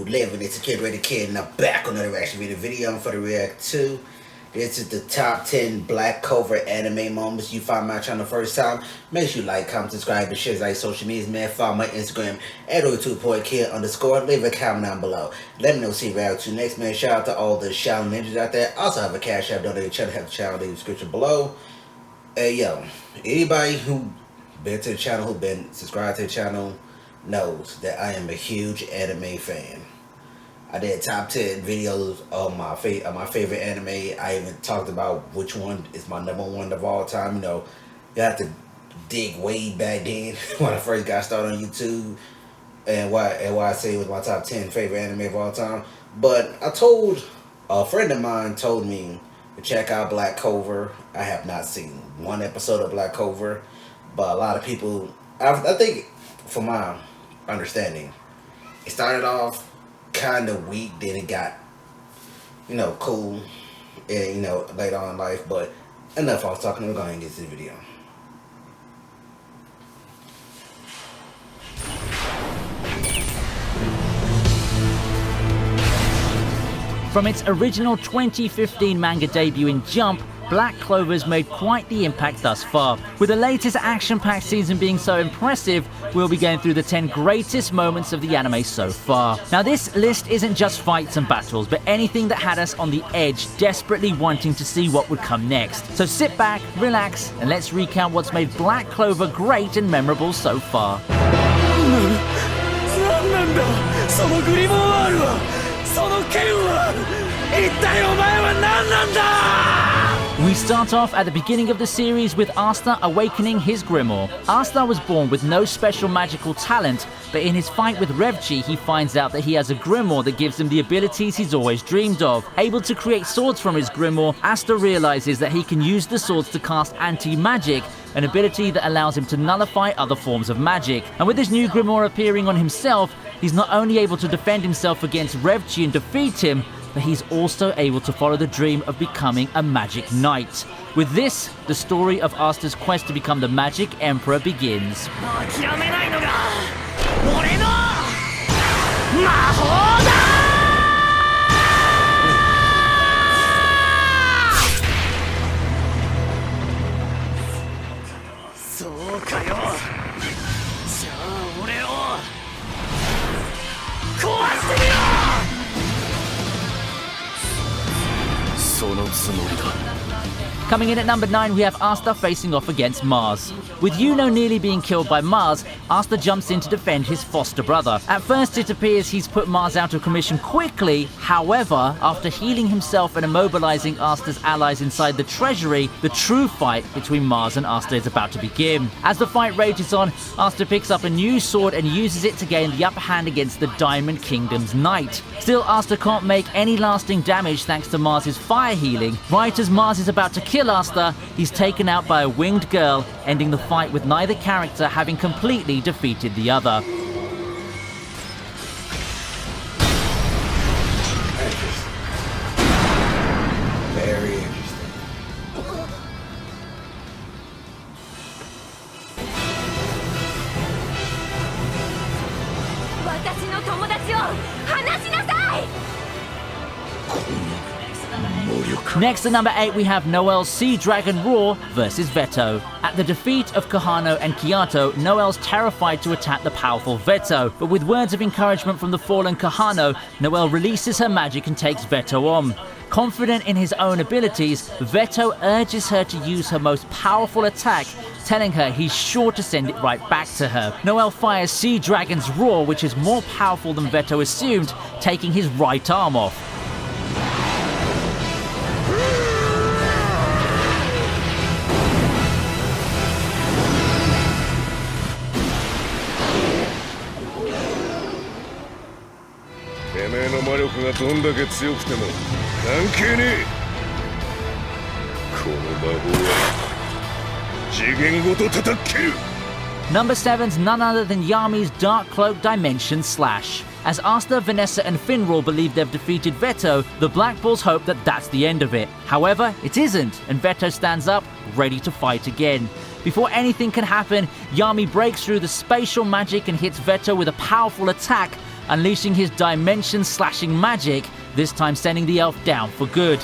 living it's a kid ready kid, and I'm back on another reaction video for the React 2. This is the top 10 Black Clover anime moments. You find my channel first time, make sure you like, comment, subscribe, and share like social medias, man. Follow my Instagram at 2.kid_. Leave a comment down below. Let me know see React 2 next, man. Shout out to all the shout ninjas out there. Also have a cash app donate channel, have the channel in the description below. Hey yo, anybody who been to the channel, who been subscribed to the channel, knows that I am a huge anime fan. I did top 10 videos of my favorite anime. I even talked about which one is my #1 of all time. You know, you have to dig way back then when I first got started on YouTube, and why I say it was my top 10 favorite anime of all time. But a friend of mine told me to check out Black Clover. I have not seen one episode of Black Clover, but a lot of people, I think, from my understanding, it started off kind of weak, then it got, cool, and, later on in life. But enough I was talking, we're going to get to the video. From its original 2015 manga debut in Jump, Black Clover's made quite the impact thus far. With the latest action-packed season being so impressive, we'll be going through the 10 greatest moments of the anime so far. Now this list isn't just fights and battles, but anything that had us on the edge, desperately wanting to see what would come next. So sit back, relax, and let's recount what's made Black Clover great and memorable so far. We start off at the beginning of the series with Astor awakening his grimoire. Astor was born with no special magical talent, but in his fight with Revchi, he finds out that he has a grimoire that gives him the abilities he's always dreamed of. Able to create swords from his grimoire, Astor realizes that he can use the swords to cast anti-magic, an ability that allows him to nullify other forms of magic. And with this new grimoire appearing on himself, he's not only able to defend himself against Revchi and defeat him, but he's also able to follow the dream of becoming a magic knight. With this, the story of Astor's quest to become the Magic Emperor begins. Coming in at number 9, we have Astor facing off against Mars. With Yuno nearly being killed by Mars, Astor jumps in to defend his foster brother. At first it appears he's put Mars out of commission quickly. However, after healing himself and immobilizing Astor's allies inside the treasury, the true fight between Mars and Astor is about to begin. As the fight rages on, Astor picks up a new sword and uses it to gain the upper hand against the Diamond Kingdom's knight. Still, Astor can't make any lasting damage thanks to Mars's fire healing. Right as Mars is about to kill Astor, he's taken out by a winged girl, ending the fight with neither character having completely defeated the other. Very interesting. Next at number 8, we have Noel's Sea Dragon Roar versus Vetto. At the defeat of Kahano and Kyoto, Noel's terrified to attack the powerful Vetto, but with words of encouragement from the fallen Kahano, Noel releases her magic and takes Vetto on. Confident in his own abilities, Vetto urges her to use her most powerful attack, telling her he's sure to send it right back to her. Noel fires Sea Dragon's Roar, which is more powerful than Vetto assumed, taking his right arm off. Number 7's none other than Yami's Dark Cloak Dimension Slash. As Astor, Vanessa and Finral believe they've defeated Vetto, the Black Bulls hope that that's the end of it. However, it isn't, and Vetto stands up, ready to fight again. Before anything can happen, Yami breaks through the spatial magic and hits Vetto with a powerful attack, unleashing his dimension-slashing magic, this time sending the elf down for good.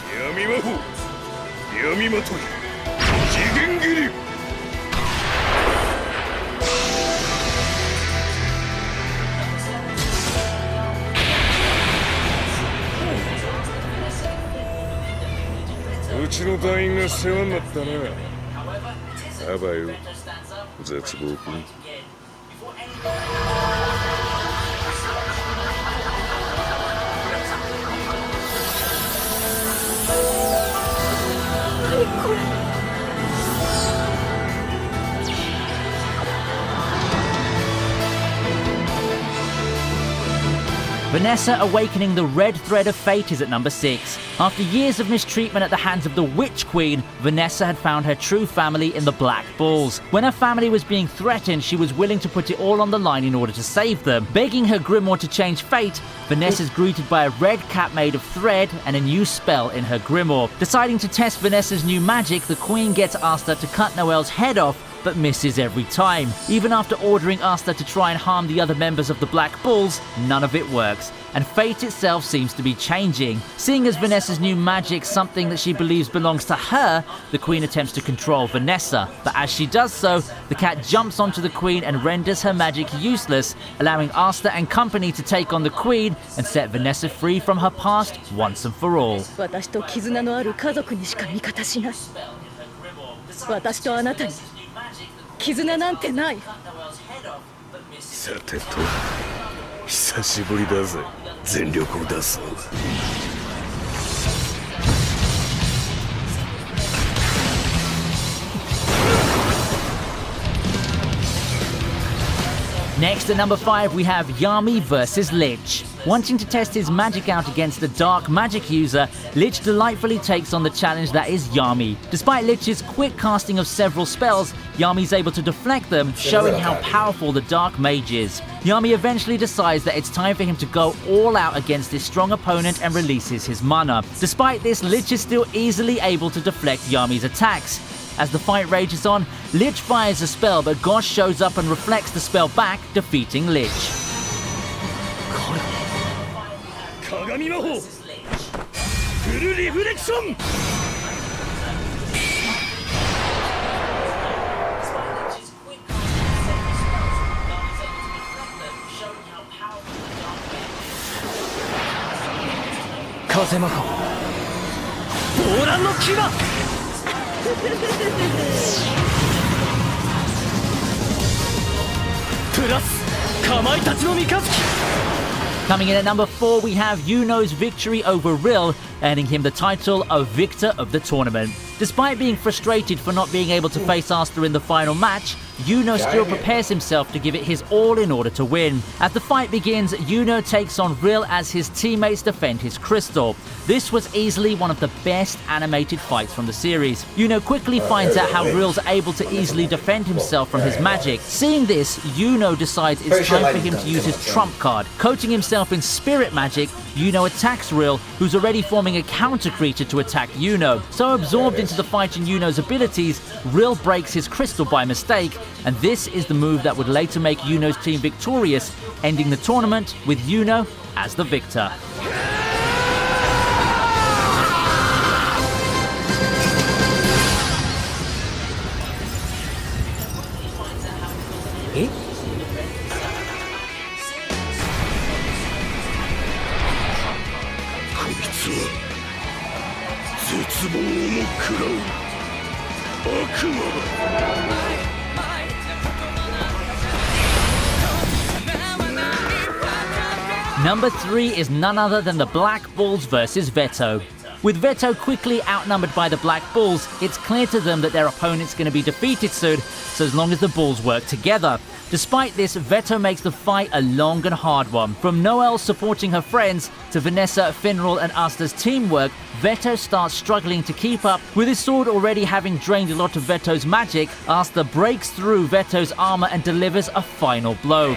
Vanessa Awakening, the red thread of fate, is at number 6. After years of mistreatment at the hands of the Witch Queen, Vanessa had found her true family in the Black Bulls. When her family was being threatened, she was willing to put it all on the line in order to save them. Begging her grimoire to change fate, Vanessa is greeted by a red cap made of thread and a new spell in her grimoire. Deciding to test Vanessa's new magic, the Queen gets Astor to cut Noel's head off, but misses every time. Even after ordering Astor to try and harm the other members of the Black Bulls, none of it works, and fate itself seems to be changing. Seeing as Vanessa's new magic something that she believes belongs to her, the Queen attempts to control Vanessa. But as she does so, the cat jumps onto the Queen and renders her magic useless, allowing Astor and company to take on the Queen and set Vanessa free from her past once and for all. 私と絆のある家族にしか味方しない。私とあなたに絆なんてない。さてと、久しぶりだぜ。全力を出そう。Next at number 5 we have Yami versus Lich. Wanting to test his magic out against a dark magic user, Lich delightfully takes on the challenge that is Yami. Despite Lich's quick casting of several spells, Yami's able to deflect them, showing how powerful the dark mage is. Yami eventually decides that it's time for him to go all out against this strong opponent and releases his mana. Despite this, Lich is still easily able to deflect Yami's attacks. As the fight rages on, Lich fires a spell, but Gosh shows up and reflects the spell back, defeating Lich. Coming in at number 4, we have Yuno's victory over Rill, earning him the title of Victor of the Tournament. Despite being frustrated for not being able to face Astor in the final match, Yuno still prepares himself to give it his all in order to win. As the fight begins, Yuno takes on Rill as his teammates defend his crystal. This was easily one of the best animated fights from the series. Yuno quickly finds out how Rill's able to easily defend himself from his magic. Seeing this, Yuno decides it's time for him to use his trump card. Coating himself in spirit magic, Yuno attacks Rill, who's already forming a counter creature to attack Yuno. So absorbed into the fight and Yuno's abilities, Rill breaks his crystal by mistake, and this is the move that would later make Yuno's team victorious, ending the tournament with Yuno as the victor. Number 3 is none other than the Black Bulls versus Vetto. With Vetto quickly outnumbered by the Black Bulls, it's clear to them that their opponent's going to be defeated soon, so as long as the Bulls work together. Despite this, Vetto makes the fight a long and hard one. From Noel supporting her friends to Vanessa, Finral and Astor's teamwork, Vetto starts struggling to keep up. With his sword already having drained a lot of Vetto's magic, Astor breaks through Vetto's armor and delivers a final blow.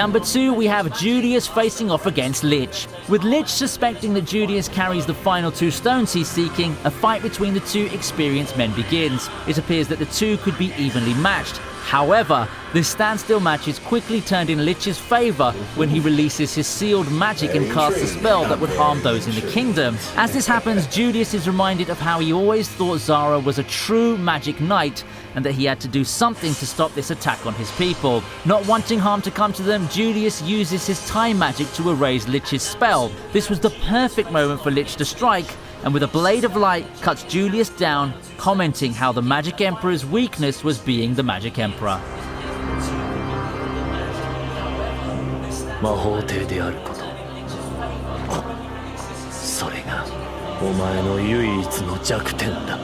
number 2, we have Julius facing off against Lich. With Lich suspecting that Julius carries the final 2 stones he's seeking, a fight between the 2 experienced men begins. It appears that the 2 could be evenly matched. However, this standstill match is quickly turned in Lich's favor when he releases his sealed magic and casts a spell that would harm those in the kingdom. As this happens, Julius is reminded of how he always thought Zara was a true magic knight and that he had to do something to stop this attack on his people. Not wanting harm to come to them, Julius uses his time magic to erase Lich's spell. This was the perfect moment for Lich to strike, and with a blade of light cuts Julius down, commenting how the Magic Emperor's weakness was being the Magic Emperor. 魔法帝であること、それがお前の唯一の弱点だ。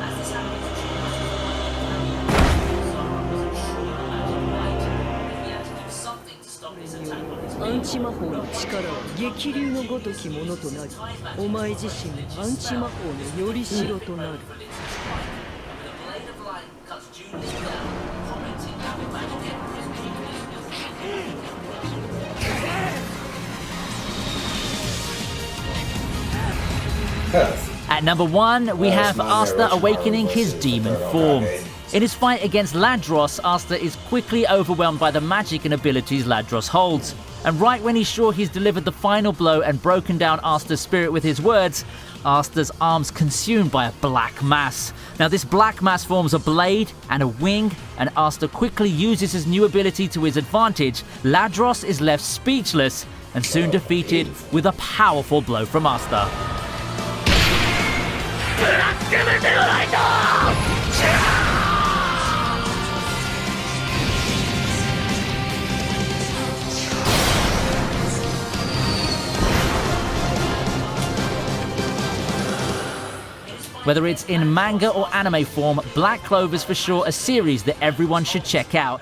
アンチ魔法の力は激流のごときものとなり、お前自身アンチ魔法のよりしろとなる。At number 1, we have Astor awakening his demon form. In his fight against Ladros, Astor is quickly overwhelmed by the magic and abilities Ladros holds. And right when he's sure he's delivered the final blow and broken down Astor's spirit with his words, Astor's arms consumed by a black mass. Now this black mass forms a blade and a wing, and Astor quickly uses his new ability to his advantage. Ladros is left speechless and soon defeated with a powerful blow from Astor. Whether it's in manga or anime form, Black Clover's for sure a series that everyone should check out.